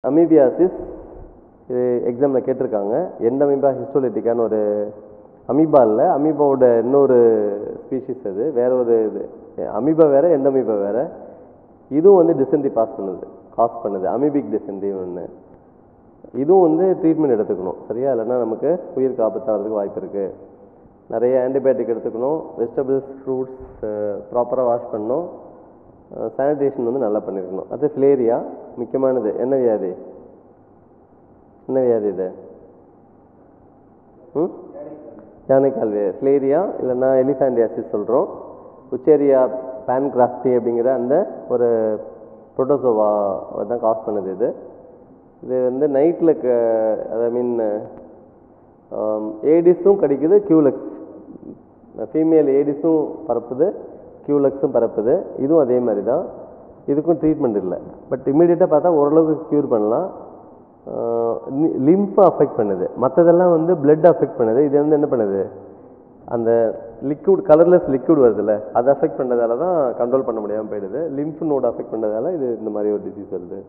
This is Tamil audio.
அமீபியாசிஸ் இது எக்ஸாமில் கேட்டிருக்காங்க. எண்டமீபா ஹிஸ்டோலிட்டிக்கான ஒரு அமீபா இல்லை, அமீபாவோட இன்னொரு ஸ்பீஷிஸ். அது வேற ஒரு இது. அமீபா வேற, எண்டமீபா வேற. இதுவும் வந்து டிசென்ட்ரி காஸ் பண்ணுது, அமீபிக் டிசென்ட்ரி ஒன்று. இதுவும் வந்து ட்ரீட்மெண்ட் எடுத்துக்கணும் சரியா, இல்லைன்னா நமக்கு உயிருக்கு ஆபத்தாகிறதுக்கு வாய்ப்பு இருக்குது. நிறைய ஆன்டிபயோட்டிக் எடுத்துக்கணும், வெஜிடபிள்ஸ் ஃப்ரூட்ஸ் ப்ராப்பராக வாஷ் பண்ணணும், சானிடேஷன் வந்து நல்லா பண்ணியிருக்கணும். அது ஃபிலேரியா முக்கியமானது. என்ன வியாதி இது? யானைக்கால்வே ஃபிலேரியா, இல்லைன்னா எலிஃபேண்டியாசிஸ் சொல்கிறோம். உச்சேரியா பேன்கிராஃப்டி அப்படிங்கிற அந்த ஒரு புரோட்டோசோவா தான் காஸ் பண்ணுது. இது வந்து நைட்டில் ஏடிஸும் கிடைக்குது, கியூலெக்ஸ் ஃபீமேல் ஏடிஸும் பரப்புது, கியூலெக்ஸும் பரப்புது. இதுவும் அதே மாதிரி தான். இதுக்கும் ட்ரீட்மெண்ட் இல்லை. பட் இமீடியட்டாக பார்த்தா ஓரளவுக்கு க்யூர் பண்ணலாம். லிம்ஃபை அஃபெக்ட் பண்ணுது, மற்றதெல்லாம் வந்து பிளட் அஃபெக்ட் பண்ணுது. இது வந்து என்ன பண்ணுது, அந்த லிக்விட் கலர்லெஸ் லிக்விட் வருதுல்ல, அதை அஃபெக்ட் பண்ணுறதால தான் கண்ட்ரோல் பண்ண முடியாமல் போயிடுது. லிம்ஃப் நோடு அஃபெக்ட் பண்ணுறதால இது இந்த மாதிரி ஒரு டிசீஸ் வருது.